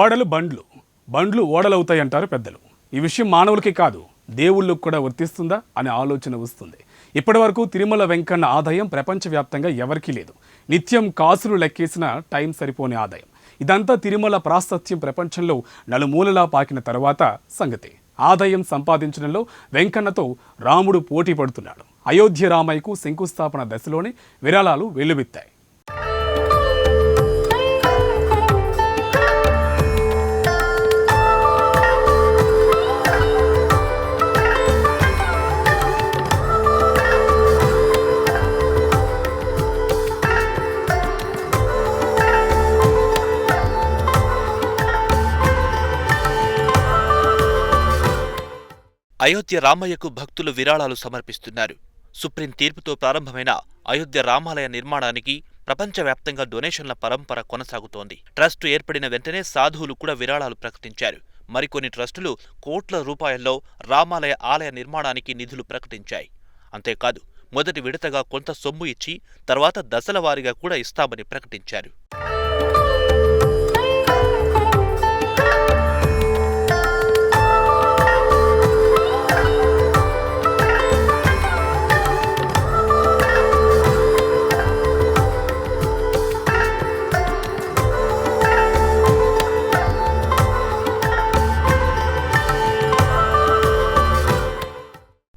ఓడలు బండ్లు, బండ్లు ఓడలవుతాయంటారు పెద్దలు. ఈ విషయం మానవులకే కాదు దేవుళ్ళకు కూడా వర్తిస్తుందా అనే ఆలోచన వస్తుంది. ఇప్పటి వరకు తిరుమల వెంకన్న ఆదాయం ప్రపంచవ్యాప్తంగా ఎవరికీ లేదు. నిత్యం కాసులు లెక్కేసిన టైం సరిపోని ఆదాయం. ఇదంతా తిరుమల ప్రాశస్త్యం ప్రపంచంలో నలుమూలలా పాకిన తర్వాత సంగతి. ఆదాయం సంపాదించడంలో వెంకన్నతో రాముడు పోటీ పడుతున్నాడు. అయోధ్య రామయ్యకు శంకుస్థాపన దశలోనే విరాళాలు వెల్లువెత్తాయి. అయోధ్య రామయ్యకు భక్తులు విరాళాలు సమర్పిస్తున్నారు. సుప్రీం తీర్పుతో ప్రారంభమైన అయోధ్య రామాలయ నిర్మాణానికి ప్రపంచవ్యాప్తంగా డొనేషన్ల పరంపర కొనసాగుతోంది. ట్రస్టు ఏర్పడిన వెంటనే సాధువులు కూడా విరాళాలు ప్రకటించారు. మరికొన్ని ట్రస్టులు కోట్ల రూపాయల్లో రామాలయ ఆలయ నిర్మాణానికి నిధులు ప్రకటించాయి. అంతేకాదు మొదటి విడతగా కొంత సొమ్ము ఇచ్చి తర్వాత దశల వారీగా కూడా ఇస్తామని ప్రకటించారు.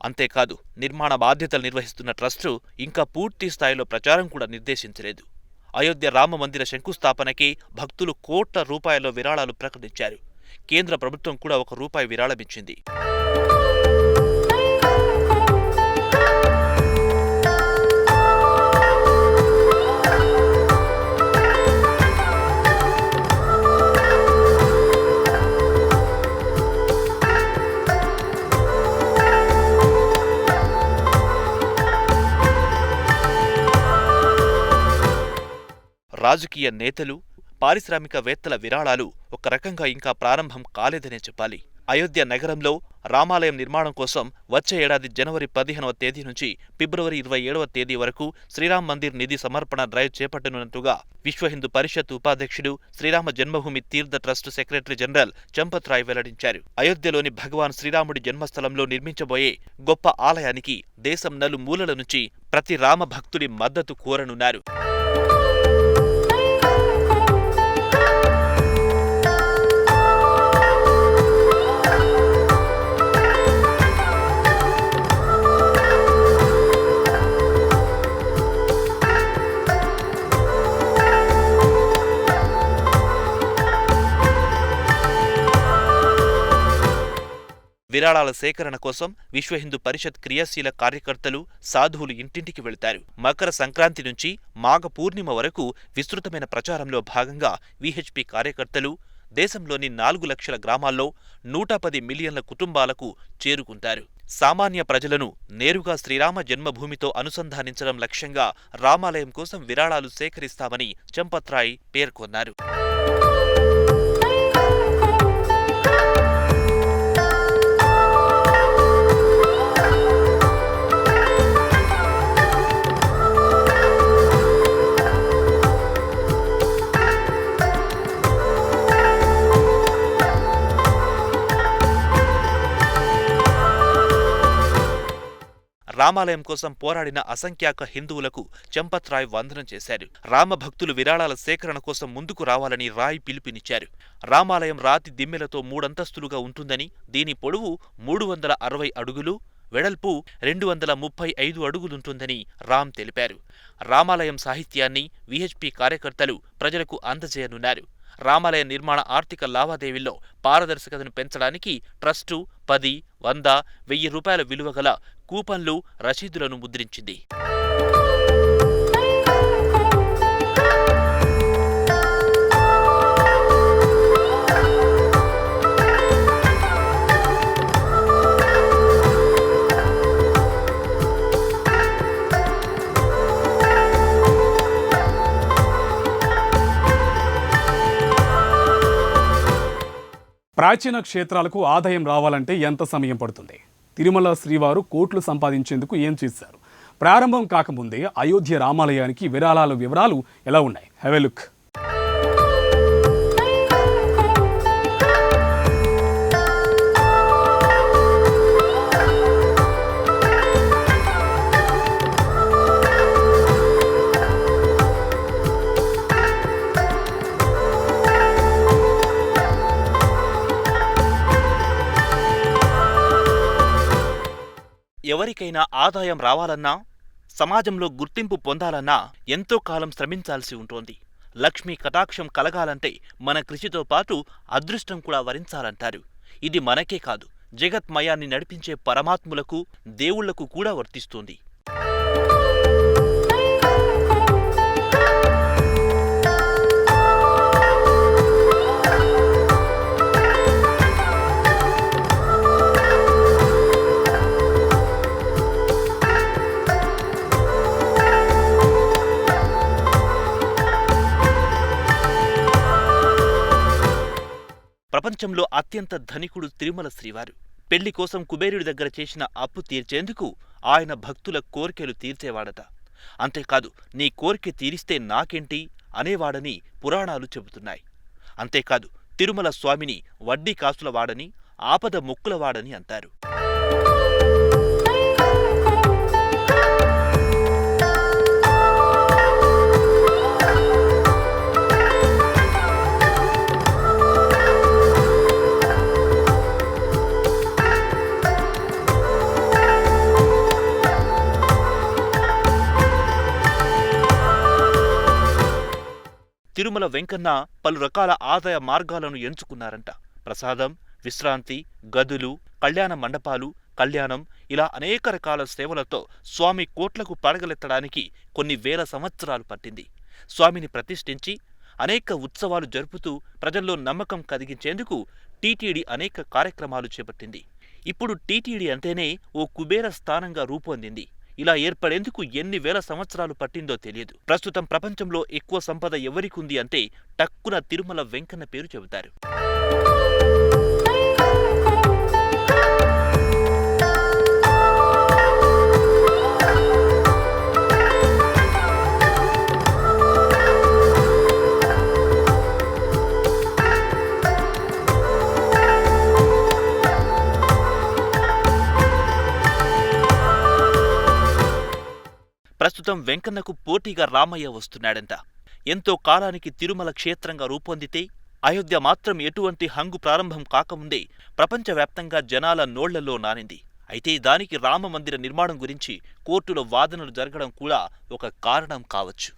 అంతేకాదు నిర్మాణ బాధ్యతలు నిర్వహిస్తున్న ట్రస్టు ఇంకా పూర్తి స్థాయిలో ప్రచారం కూడా నిర్దేశించలేదు. అయోధ్య రామ మందిర శంకుస్థాపనకి భక్తులు కోట్ల రూపాయల విరాళాలు ప్రకటించారు. కేంద్ర ప్రభుత్వం కూడా ₹1 విరాళమిచ్చింది. రాజకీయ నేతలు, పారిశ్రామికవేత్తల విరాళాలు ఒక రకంగా ఇంకా ప్రారంభం కాలేదనే చెప్పాలి. అయోధ్య నగరంలో రామాలయం నిర్మాణం కోసం వచ్చే ఏడాది జనవరి 15వ తేదీ నుంచి ఫిబ్రవరి 27వ తేదీ వరకు శ్రీరామ్ మందిర్ నిధి సమర్పణ డ్రైవ్ చేపట్టనున్నట్టుగా విశ్వ హిందూ పరిషత్ ఉపాధ్యక్షుడు, Shriram Janmabhoomi Teerth trust secretary general Champat Rai వెల్లడించారు. అయోధ్యలోని భగవాన్ శ్రీరాముడి జన్మస్థలంలో నిర్మించబోయే గొప్ప ఆలయానికి దేశం నలుమూలల నుంచి ప్రతి రామ భక్తుడి మద్దతు కోరనున్నారు. విరాళాల సేకరణ కోసం విశ్వ హిందూ పరిషత్ క్రియాశీల కార్యకర్తలు, సాధువులు ఇంటింటికి వెళతారు. మకర సంక్రాంతి నుంచి మాఘ పూర్ణిమ వరకు విస్తృతమైన ప్రచారంలో భాగంగా విహెచ్పి కార్యకర్తలు దేశంలోని 4 లక్షల గ్రామాల్లో 110 మిలియన్ల కుటుంబాలకు చేరుకుంటారు. సామాన్య ప్రజలను నేరుగా శ్రీరామ జన్మభూమితో అనుసంధానించడం లక్ష్యంగా రామాలయం కోసం విరాళాలు సేకరిస్తామని చంపత్ రాయ్ పేర్కొన్నారు. రామాలయం కోసం పోరాడిన అసంఖ్యాక హిందువులకు చంపత్ రాయ్ వందనం చేశారు. రామభక్తులు విరాళాల సేకరణ కోసం ముందుకు రావాలని రాయ్ పిలుపునిచ్చారు. రామాలయం రాతి దిమ్మెలతో 3 అంతస్తులుగా ఉంటుందని, దీని పొడవు 360 అడుగులు, వెడల్పు 235 అడుగులుంటుందని రామ్ తెలిపారు. రామాలయం సాహిత్యాన్ని విహెచ్పి కార్యకర్తలు ప్రజలకు అందజేయనున్నారు. రామాలయ నిర్మాణ ఆర్థిక లావాదేవీల్లో పారదర్శకతను పెంచడానికి ట్రస్టు 10, 100, ₹1000 విలువ గల కూపన్లు, రసీదులను ముద్రించింది. ప్రాచీన క్షేత్రాలకు ఆదాయం రావాలంటే ఎంత సమయం పడుతుంది? తిరుమల శ్రీవారు కోట్లు సంపాదించేందుకు ఏం చేశారు? ప్రారంభం కాకముందే అయోధ్య రామాలయానికి విరాళాల వివరాలు ఎలా ఉన్నాయి? Have a look. ఎవరికైనా ఆదాయం రావాలన్నా, సమాజంలో గుర్తింపు పొందాలన్నా ఎంతో కాలం శ్రమించాల్సి ఉంటోంది. లక్ష్మీ కటాక్షం కలగాలంటే మన కృషితో పాటు అదృష్టం కూడా వరించాలంటారు. ఇది మనకే కాదు, జగత్మయాన్ని నడిపించే పరమాత్ములకు, దేవుళ్లకు కూడా వర్తిస్తోంది. ప్రపంచంలో అత్యంత ధనికుడు తిరుమల శ్రీవారు. పెళ్లి కోసం కుబేరుడి దగ్గర చేసిన అప్పు తీర్చేందుకు ఆయన భక్తుల కోర్కెలు తీర్చేవాడట. అంతేకాదు, నీ కోర్కె తీరిస్తే నాకేంటి అనేవాడని పురాణాలు చెబుతున్నాయి. అంతేకాదు, తిరుమల స్వామిని వడ్డీ కాసులవాడని, ఆపద మొక్కులవాడని అంటారు. తిరుమల వెంకన్న పలు రకాల ఆదాయ మార్గాలను ఎంచుకున్నారంట. ప్రసాదం, విశ్రాంతి, గదులు, కళ్యాణ మండపాలు, కళ్యాణం, ఇలా అనేక రకాల సేవలతో స్వామి కోట్లకు పడగలెత్తడానికి కొన్ని వేల సంవత్సరాలు పట్టింది. స్వామిని ప్రతిష్ఠించి అనేక ఉత్సవాలు జరుపుతూ ప్రజల్లో నమ్మకం కలిగించేందుకు టీటీడీ అనేక కార్యక్రమాలు చేపట్టింది. ఇప్పుడు టీటీడీ అంటేనే ఓ కుబేర స్థానంగా రూపొందింది. ఇలా ఏర్పడేందుకు ఎన్ని వేల సంవత్సరాలు పట్టిందో తెలియదు. ప్రస్తుతం ప్రపంచంలో ఎక్కువ సంపద ఎవరికుంది అంటే టక్కున తిరుమల వెంకన్న పేరు చెబుతారు. ప్రస్తుతం వెంకన్నకు పోటీగా రామయ్య వస్తున్నాడంట. ఎంతో కాలానికి తిరుమల క్షేత్రంగా రూపొందితే అయోధ్య మాత్రం ఎటువంటి హంగు ప్రారంభం కాకముందే ప్రపంచవ్యాప్తంగా జనాల నోళ్లలో నానింది. అయితే దానికి రామమందిర నిర్మాణం గురించి కోర్టులో వాదనలు జరగడం కూడా ఒక కారణం కావచ్చు.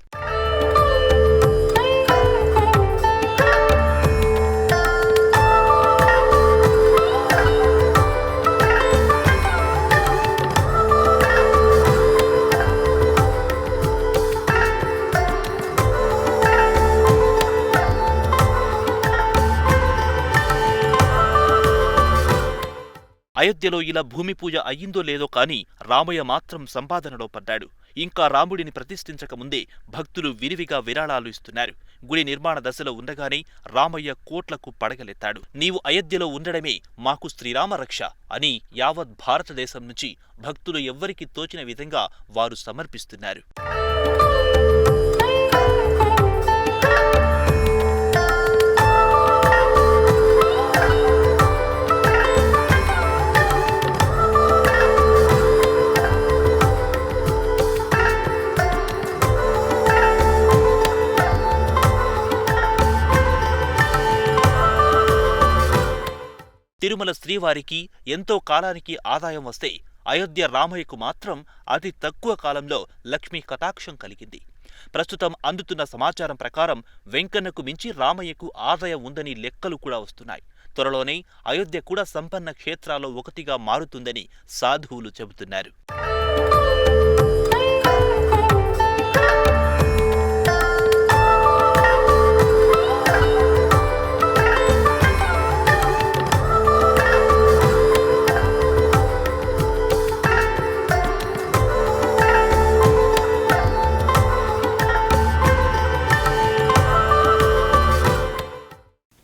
అయోధ్యలో ఇలా భూమి పూజ అయ్యిందో లేదో కాని రామయ్య మాత్రం సంపాదనలో పడ్డాడు. ఇంకా రాముడిని ప్రతిష్ఠించకముందే భక్తులు విరివిగా విరాళాలు ఇస్తున్నారు. గుడి నిర్మాణ దశలో ఉండగానే రామయ్య కోట్లకు పడగలెత్తాడు. నీవు అయోధ్యలో ఉండడమే మాకు శ్రీరామ రక్ష అని యావత్ భారతదేశం నుంచి భక్తులు ఎవ్వరికి తోచిన విధంగా వారు సమర్పిస్తున్నారు. తిరుమల శ్రీవారికి ఎంతో కాలానికి ఆదాయం వస్తే అయోధ్య రామయ్యకు మాత్రం అతి తక్కువ కాలంలో లక్ష్మీ కటాక్షం కలిగింది. ప్రస్తుతం అందుతున్న సమాచారం ప్రకారం వెంకన్నకు మించి రామయ్యకు ఆదాయం ఉందని లెక్కలు కూడా వస్తున్నాయి. త్వరలోనే అయోధ్య కూడా సంపన్న క్షేత్రాల్లో ఒకటిగా మారుతుందని సాధువులు చెబుతున్నారు.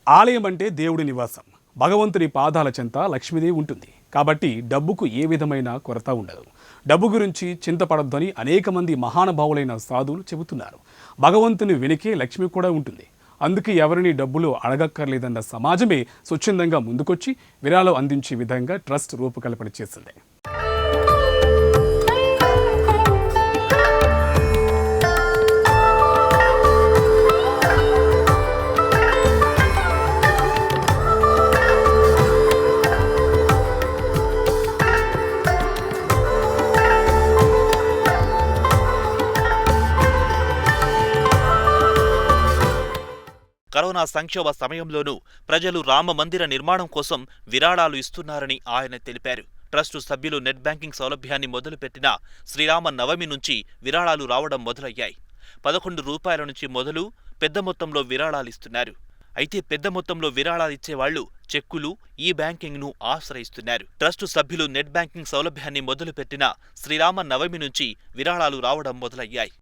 ఆలయం అంటే దేవుడి నివాసం. భగవంతుని పాదాల చెంత లక్ష్మీదేవి ఉంటుంది. కాబట్టి డబ్బుకు ఏ విధమైన కొరత ఉండదు. డబ్బు గురించి చింతపడొద్దని అనేక మంది మహానుభావులైన సాధువులు చెబుతున్నారు. భగవంతుని వెనుకే లక్ష్మి కూడా ఉంటుంది. అందుకే ఎవరిని డబ్బులు అడగక్కర్లేదన్న సమాజమే స్వచ్ఛందంగా ముందుకొచ్చి విరాళం అందించే విధంగా ట్రస్ట్ రూపకల్పన చేసింది. కరోనా సంక్షోభ సమయంలోనూ ప్రజలు రామ మందిర నిర్మాణం కోసం విరాళాలు ఇస్తున్నారని ఆయన తెలిపారు. ట్రస్టు సభ్యులు నెట్ బ్యాంకింగ్ సౌలభ్యాన్ని మొదలుపెట్టిన శ్రీరామ నవమి నుంచి విరాళాలు రావడం మొదలయ్యాయి. 11 రూపాయల నుంచి మొదలు పెద్ద మొత్తంలో విరాళాలిస్తున్నారు. అయితే పెద్ద మొత్తంలో విరాళాలిచ్చేవాళ్లు చెక్కులు, ఈ బ్యాంకింగ్ను ఆశ్రయిస్తున్నారు. ట్రస్టు సభ్యులు నెట్ బ్యాంకింగ్ సౌలభ్యాన్ని మొదలుపెట్టిన శ్రీరామ నవమి నుంచి విరాళాలు రావడం మొదలయ్యాయి.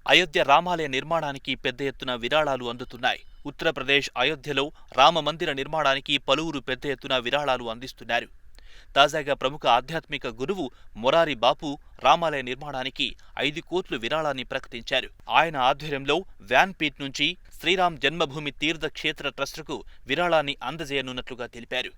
అయోధ్య రామాలయ నిర్మాణానికి పెద్ద ఎత్తున విరాళాలు అందుతున్నాయి. ఉత్తరప్రదేశ్ అయోధ్యలో రామ మందిర నిర్మాణానికి పలువురు పెద్ద ఎత్తున విరాళాలు అందిస్తున్నారు. తాజాగా ప్రముఖ ఆధ్యాత్మిక గురువు మొరారి బాపు రామాలయ నిర్మాణానికి 5 కోట్ల విరాళాన్ని ప్రకటించారు. ఆయన ఆధ్వర్యంలో వ్యాన్పీట్ నుంచి శ్రీరామ్ జన్మభూమి తీర్థ క్షేత్ర ట్రస్టుకు విరాళాన్ని అందజేయనున్నట్లుగా తెలిపారు.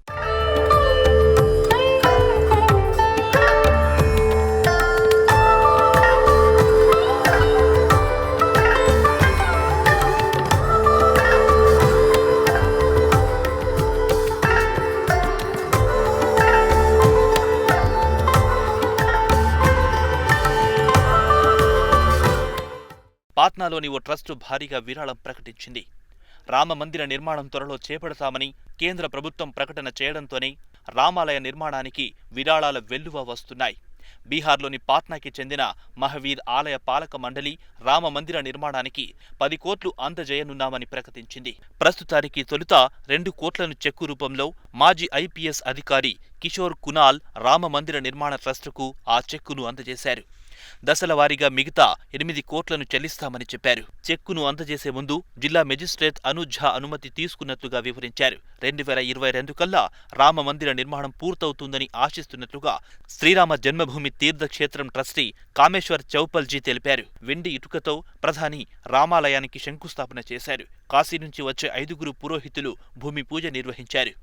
పాట్నాలోని ఓ ట్రస్టు భారీగా విరాళం ప్రకటించింది. రామ మందిర నిర్మాణం త్వరలో చేపడతామని కేంద్ర ప్రభుత్వం ప్రకటన చేయడంతోనే రామాలయ నిర్మాణానికి విరాళాల వెల్లువ వస్తున్నాయి. బీహార్లోని పాట్నాకి చెందిన మహవీర్ ఆలయ పాలక మండలి రామ మందిర నిర్మాణానికి 10 కోట్లు అందజేయనున్నామని ప్రకటించింది. ప్రస్తుతానికి తొలుత 2 కోట్లను చెక్కు రూపంలో మాజీ ఐపీఎస్ అధికారి కిషోర్ కునాల్ రామ మందిర నిర్మాణ ట్రస్టుకు ఆ చెక్కును అందజేశారు. దశల వారీగా మిగతా 8 కోట్లను చెల్లిస్తామని చెప్పారు. చెక్కును అందజేసే ముందు జిల్లా మెజిస్ట్రేట్ అనుజ్ ఝా అనుమతి తీసుకున్నట్లుగా వివరించారు. 2022 కల్లా రామ మందిర నిర్మాణం పూర్తవుతుందని ఆశిస్తున్నట్లుగా శ్రీరామ జన్మభూమి తీర్థక్షేత్రం ట్రస్టీ కామేశ్వర్ చౌపల్జీ తెలిపారు. వెండి ఇటుకతో ప్రధాని రామాలయానికి శంకుస్థాపన చేశారు. కాశీ నుంచి వచ్చే 5 పురోహితులు భూమి పూజ నిర్వహించారు.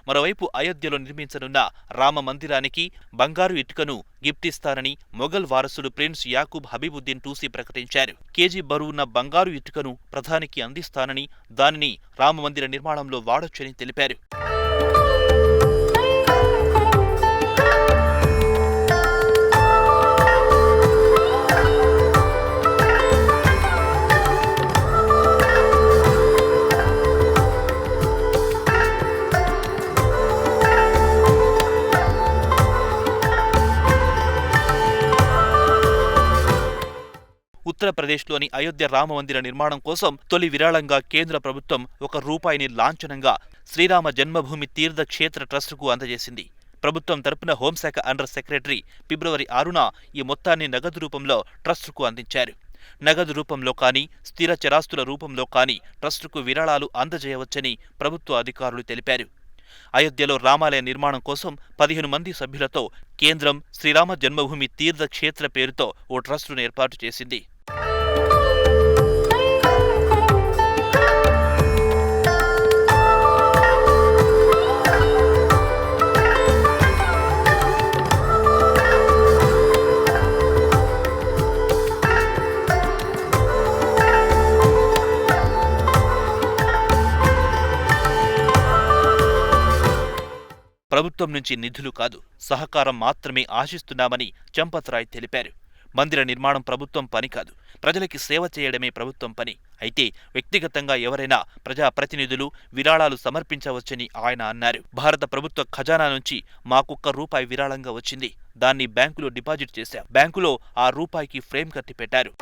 మరోవైపు అయోధ్యలో నిర్మించనున్న రామ మందిరానికి బంగారు ఇటుకను గిఫ్ట్ ఇస్తారని మొఘల్ వారసుడు ప్రిన్స్ యాకూబ్ హబీబుద్దీన్ టూసీ ప్రకటించారు. కేజీ బరువున్న బంగారు ఇటుకను ప్రధానికి అందిస్తానని, దానిని రామమందిర నిర్మాణంలో వాడొచ్చని తెలిపారు. ఉత్తరప్రదేశ్లోని అయోధ్య రామమందిర నిర్మాణం కోసం తొలి విరాళంగా కేంద్ర ప్రభుత్వం ₹1 లాంఛనంగా శ్రీరామ జన్మభూమి తీర్థ క్షేత్ర ట్రస్టుకు అందజేసింది. ప్రభుత్వం తరపున హోంశాఖ అండర్ సెక్రటరీ ఫిబ్రవరి 6న ఈ మొత్తాన్ని నగదు రూపంలో ట్రస్టుకు అందించారు. నగదు రూపంలో కానీ, స్థిర చరాస్తుల రూపంలో కానీ ట్రస్టుకు విరాళాలు అందజేయవచ్చని ప్రభుత్వ అధికారులు తెలిపారు. అయోధ్యలో రామాలయ నిర్మాణం కోసం 15 మంది సభ్యులతో కేంద్రం శ్రీరామ జన్మభూమి తీర్థ క్షేత్ర పేరుతో ఓ ట్రస్టును ఏర్పాటు చేసింది. ప్రభుత్వం నుంచి నిధులు కాదు, సహకారం మాత్రమే ఆశిస్తున్నామని చంపత్ రాయ్ తెలిపారు. మందిర నిర్మాణం ప్రభుత్వం పని కాదు, ప్రజలకి సేవ చేయడమే ప్రభుత్వం పని. అయితే వ్యక్తిగతంగా ఎవరైనా ప్రజాప్రతినిధులు విరాళాలు సమర్పించవచ్చని ఆయన అన్నారు. భారత ప్రభుత్వ ఖజానా నుంచి మాకు ₹1 విరాళంగా వచ్చింది. దాన్ని బ్యాంకులో డిపాజిట్ చేశాం. బ్యాంకులో ఆ రూపాయికి ఫ్రేమ్ కట్టి పెట్టారు.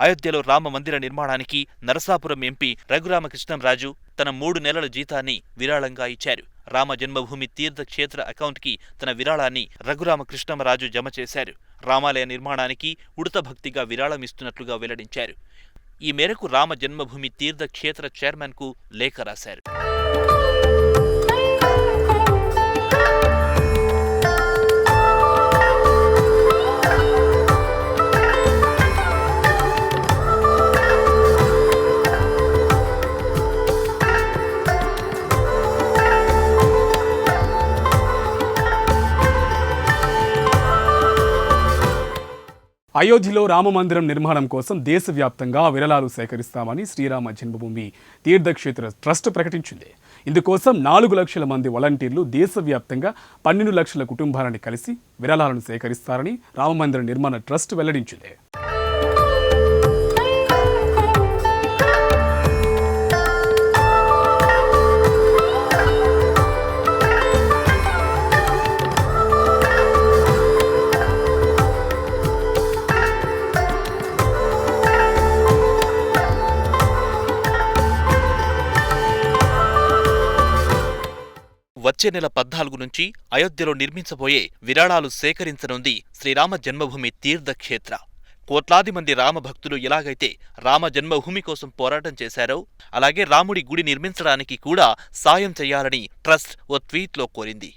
అయోధ్యలో రామ మందిర నిర్మాణానికి నరసాపురం ఎంపీ రఘురామకృష్ణంరాజు తన 3 నెలల జీతాన్ని విరాళంగా ఇచ్చారు. రామ జన్మభూమి తీర్థ క్షేత్ర అకౌంట్కి తన విరాళాన్ని రఘురామకృష్ణంరాజు జమ చేశారు. రామాలయ నిర్మాణానికి ఉడత భక్తిగా విరాళం ఇస్తున్నట్లుగా వెల్లడించారు. ఈ మేరకు రామ జన్మభూమి తీర్థక్షేత్ర చైర్మన్కు లేఖ రాశారు. అయోధ్యలో రామమందిరం నిర్మాణం కోసం దేశవ్యాప్తంగా విరాళాలు సేకరిస్తామని శ్రీరామ జన్మభూమి తీర్థక్షేత్ర ట్రస్ట్ ప్రకటించింది. ఇందుకోసం 4 లక్షల మంది వాలంటీర్లు దేశవ్యాప్తంగా 12 లక్షల కుటుంబాలను కలిసి విరాళాలను సేకరిస్తారని రామమందిర నిర్మాణ ట్రస్ట్ వెల్లడించింది. వచ్చే నెల 14 నుంచి అయోధ్యలో నిర్మించబోయే విరాళాలు సేకరించనుంది శ్రీరామ జన్మభూమి తీర్థక్షేత్ర. కోట్లాది మంది రామభక్తులు ఎలాగైతే రామ జన్మభూమి కోసం పోరాటం చేశారో అలాగే రాముడి గుడి నిర్మించడానికి కూడా సాయం చేయాలని ట్రస్ట్ ఓ ట్వీట్లో కోరింది.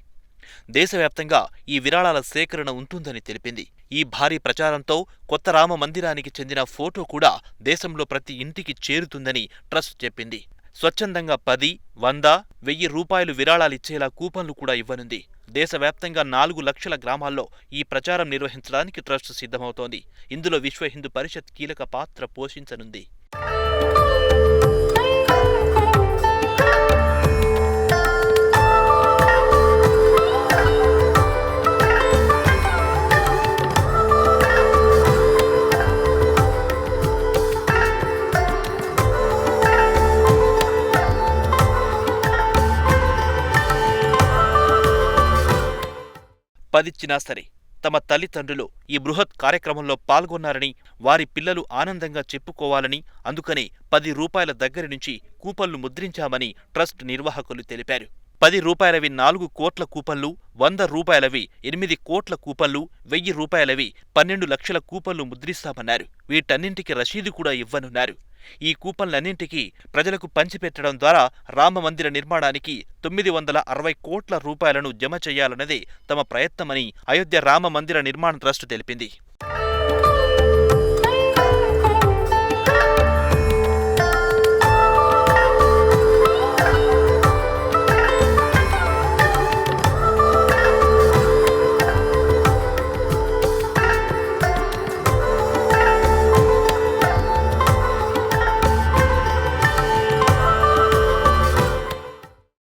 దేశవ్యాప్తంగా ఈ విరాళాల సేకరణ ఉంటుందని తెలిపింది. ఈ భారీ ప్రచారంతో కొత్త రామ మందిరానికి చెందిన ఫోటో కూడా దేశంలో ప్రతి ఇంటికి చేరుతుందని ట్రస్ట్ చెప్పింది. స్వచ్ఛందంగా 10, 100, 1000 రూపాయలు విరాళాలిచ్చేలా కూపన్లు కూడా ఇవ్వనుంది. దేశవ్యాప్తంగా 4 లక్షల గ్రామాల్లో ఈ ప్రచారం నిర్వహించడానికి ట్రస్ట్ సిద్ధమవుతోంది. ఇందులో విశ్వ హిందూ పరిషత్ కీలక పాత్ర పోషించనుంది. పదిచ్చినా సరే తమ తల్లిదండ్రులు ఈ బృహత్ కార్యక్రమంలో పాల్గొన్నారని, వారి పిల్లలు ఆనందంగా చెప్పుకోవాలని అందుకనే 10 రూపాయల దగ్గరి నుంచి కూపన్లు ముద్రించామని ట్రస్ట్ నిర్వాహకులు తెలిపారు. 10 రూపాయలవి 4 కోట్ల కూపన్లు, 100 రూపాయలవి 8 కోట్ల కూపన్లు, 1000 రూపాయలవి 12 లక్షల కూపన్లు ముద్రిస్తామన్నారు. వీటన్నింటికి రసీదు కూడా ఇవ్వనున్నారు. ఈ కూపన్లన్నింటికీ ప్రజలకు పంచిపెట్టడం ద్వారా రామమందిర నిర్మాణానికి 960 కోట్ల రూపాయలను జమ చేయాలన్నదే తమ ప్రయత్నమని అయోధ్య రామ మందిర నిర్మాణ ట్రస్ట్ తెలిపింది.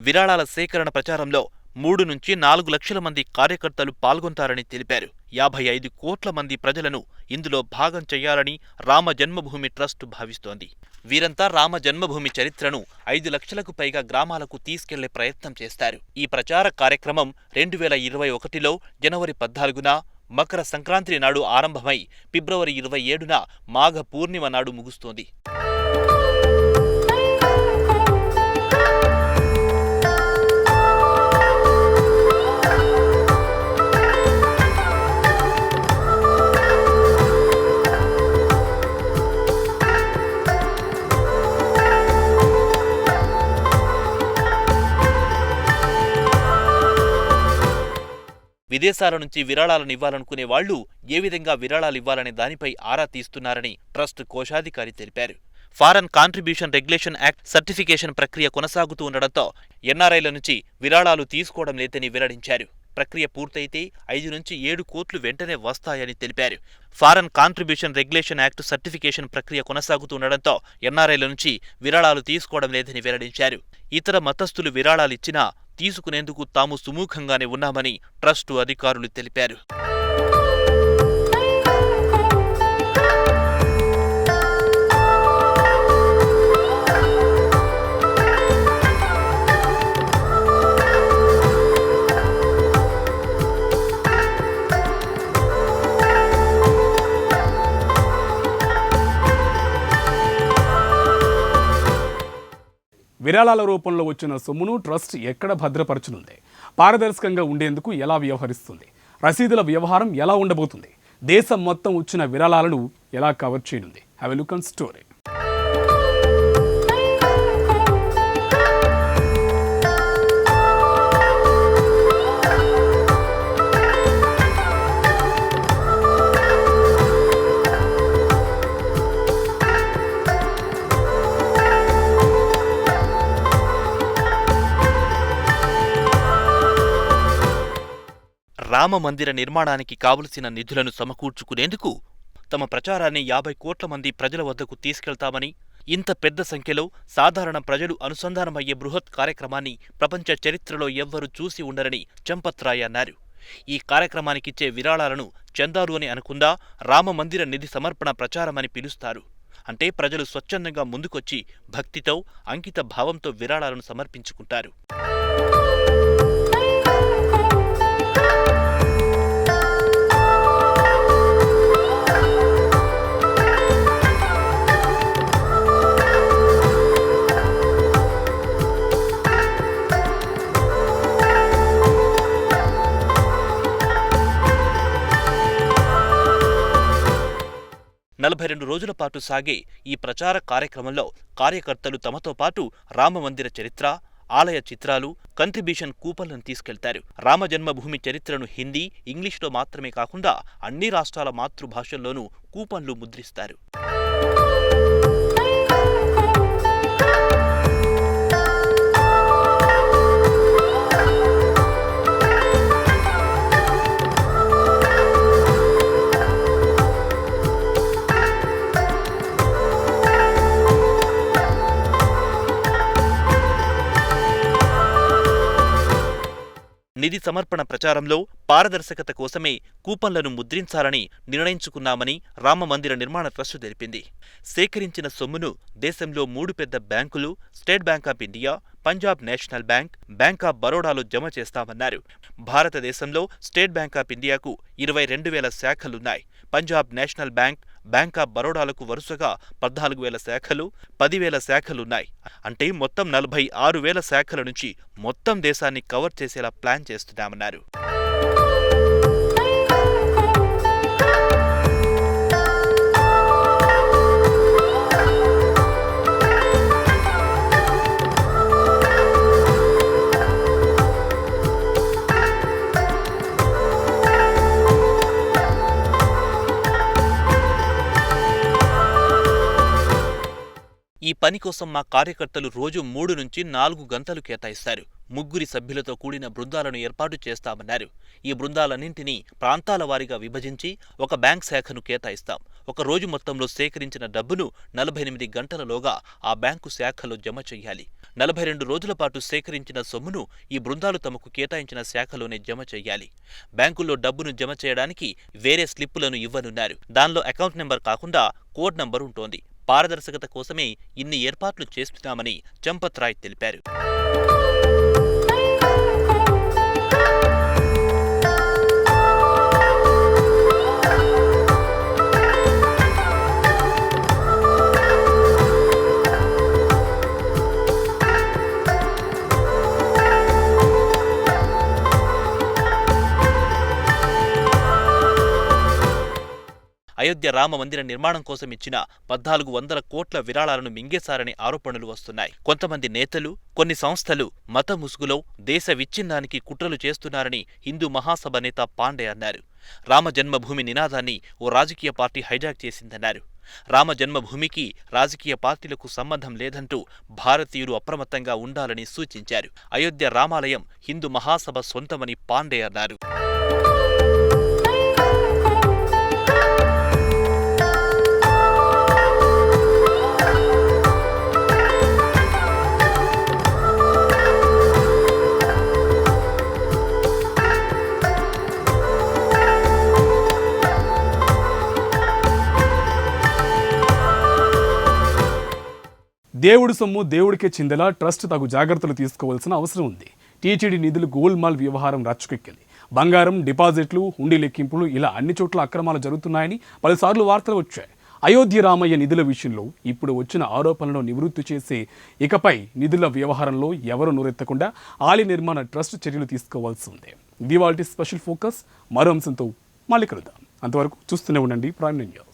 విరాళాల సేకరణ ప్రచారంలో 3 నుంచి 4 లక్షల మంది కార్యకర్తలు పాల్గొంటారని తెలిపారు. 55 కోట్ల మంది ప్రజలను ఇందులో భాగం చెయ్యాలని రామ జన్మభూమి ట్రస్ట్ భావిస్తోంది. వీరంతా రామ జన్మభూమి చరిత్రను 5 లక్షలకు పైగా గ్రామాలకు తీసుకెళ్లే ప్రయత్నం చేస్తారు. ఈ ప్రచార కార్యక్రమం 2021లో జనవరి 14న మకర సంక్రాంతి నాడు ఆరంభమై ఫిబ్రవరి 27న మాఘ పూర్ణిమ నాడు ముగుస్తోంది. విదేశాల నుంచి విరాళాలను ఇవ్వాలనుకునే వాళ్లు ఏ విధంగా విరాళాలివ్వాలనే దానిపై ఆరా తీస్తున్నారని ట్రస్ట్ కోశాధికారి తెలిపారు. Foreign contribution regulation act certification ప్రక్రియ కొనసాగుతూ ఉండడంతో ఎన్ఆర్ఐల నుంచి విరాళాలు తీసుకోవడం లేదని వెల్లడించారు. ప్రక్రియ పూర్తయితే 5 నుంచి 7 కోట్లు వెంటనే వస్తాయని తెలిపారు. Foreign contribution regulation act certification ప్రక్రియ కొనసాగుతుండడంతో ఎన్ఆర్ఐల నుంచి విరాళాలు తీసుకోవడం లేదని వెల్లడించారు. ఇతర మతస్థులు విరాళాలిచ్చినా తీసుకునేందుకు తాము సుముఖంగానే ఉన్నామని ట్రస్టు అధికారులు తెలిపారు. విరాళాల రూపంలో వచ్చిన సొమ్మును ట్రస్ట్ ఎక్కడ భద్రపరచనుంది? పారదర్శకంగా ఉండేందుకు ఎలా వ్యవహరిస్తుంది? రసీదుల వ్యవహారం ఎలా ఉండబోతుంది? దేశం మొత్తం వచ్చిన విరాళాలను ఎలా కవర్ చేయనుంది? Have a look on story. Rama మందిర నిర్మాణానికి కావలసిన నిధులను సమకూర్చుకునేందుకు తమ ప్రచారాన్ని 50 కోట్ల మంది ప్రజల వద్దకు తీసుకెళ్తామని, ఇంత పెద్ద సంఖ్యలో సాధారణ ప్రజలు అనుసంధానమయ్యే బృహత్ కార్యక్రమాన్ని ప్రపంచ చరిత్రలో ఎవ్వరూ చూసి ఉండరని చంపత్ రాయ్ అన్నారు. ఈ కార్యక్రమానికిచ్చే విరాళాలను చందాలు అని అనకుండా రామమందిర నిధి సమర్పణ ప్రచారమని పిలుస్తారు. అంటే ప్రజలు స్వచ్ఛందంగా ముందుకొచ్చి భక్తితో, అంకిత భావంతో విరాళాలను సమర్పించుకుంటారు. నలభై 42 రోజుల పాటు సాగే ఈ ప్రచార కార్యక్రమంలో కార్యకర్తలు తమతో పాటు రామమందిర చరిత్ర, ఆలయ చిత్రాలు, కంట్రిబ్యూషన్ కూపన్లను తీసుకెళ్తారు. రామజన్మభూమి చరిత్రను హిందీ, ఇంగ్లీష్లో మాత్రమే కాకుండా అన్ని రాష్ట్రాల మాతృభాషల్లోనూ కూపన్లు ముద్రిస్తారు. నిధి సమర్పణ ప్రచారంలో పారదర్శకత కోసమే కూపన్లను ముద్రించాలని నిర్ణయించుకున్నామని రామమందిర నిర్మాణ ట్రస్టు తెలిపింది. సేకరించిన సొమ్మును దేశంలో 3 పెద్ద బ్యాంకులు, state bank of India, Punjab national bank, bank of బరోడాలో జమ చేస్తామన్నారు. భారతదేశంలో స్టేట్ బ్యాంక్ ఆఫ్ ఇండియాకు 22,000 శాఖలున్నాయి. Punjab national bank, bank of బరోడాలకు వరుసగా 14,000 శాఖలు, 10,000 శాఖలున్నాయి. అంటే మొత్తం 46,000 శాఖల నుంచి మొత్తం దేశాన్ని కవర్ చేసేలా ప్లాన్ చేస్తున్నామన్నారు. ఈ పని కోసం మా కార్యకర్తలు రోజు 3 నుంచి 4 గంటలు కేటాయిస్తారు. 3 సభ్యులతో కూడిన బృందాలను ఏర్పాటు చేస్తామన్నారు. ఈ బృందాలన్నింటినీ ప్రాంతాల వారీగా విభజించి ఒక బ్యాంక్ శాఖను కేటాయిస్తాం. ఒక రోజు మొత్తంలో సేకరించిన డబ్బును 48 గంటలలోగా ఆ బ్యాంకు శాఖలో జమ చెయ్యాలి. 42 రోజుల పాటు సేకరించిన సొమ్మును ఈ బృందాలు తమకు కేటాయించిన శాఖలోనే జమ చెయ్యాలి. బ్యాంకుల్లో డబ్బును జమ చేయడానికి వేరే స్లిప్పులను ఇవ్వనున్నారు. దానిలో అకౌంట్ నెంబర్ కాకుండా కోడ్ నంబర్ ఉంటోంది. పారదర్శకత కోసమే ఇన్ని ఏర్పాట్లు చేస్తున్నామని చంపత్ రాయ్ తెలిపారు. అయోధ్య రామ మందిర నిర్మాణం కోసం ఇచ్చిన 1,400 కోట్ల విరాళాలను మింగేశారని ఆరోపణలు వస్తున్నాయి. కొంతమంది నేతలు, కొన్ని సంస్థలు మత ముసుగులో దేశ విచ్ఛిన్నానికి కుట్రలు చేస్తున్నారని హిందూ మహాసభ నేత పాండే అన్నారు. రామ జన్మభూమి నినాదాన్ని ఓ రాజకీయ పార్టీ హైజాక్ చేసిందన్నారు. రామ జన్మభూమికి రాజకీయ పార్టీలకు సంబంధం లేదంటూ భారతీయులు అప్రమత్తంగా ఉండాలని సూచించారు. అయోధ్య రామాలయం హిందూ మహాసభ సొంతమని పాండే అన్నారు. దేవుడి సొమ్ము దేవుడికే చిందేలా ట్రస్ట్ తగు జాగ్రత్తలు తీసుకోవాల్సిన అవసరం ఉంది. టీటీడీ నిధులు గోల్మాల్ వ్యవహారం రచ్చుకెక్కింది. బంగారం, డిపాజిట్లు, హుండీ లెక్కింపులు ఇలా అన్ని చోట్ల అక్రమాలు జరుగుతున్నాయని పలుసార్లు వార్తలు వచ్చాయి. అయోధ్య రామయ్య నిధుల విషయంలో ఇప్పుడు వచ్చిన ఆరోపణలను నివృత్తి చేసి ఇకపై నిధుల వ్యవహారంలో ఎవరు నోరెత్తకుండా ఆలయ నిర్మాణ ట్రస్ట్ చర్యలు తీసుకోవాల్సి ఉంది. ఇది వాటి స్పెషల్ ఫోకస్. మరో అంశంతో మళ్ళీ కలుద్దాం. అంతవరకు చూస్తూనే ఉండండి ప్రైమ్ న్యూస్.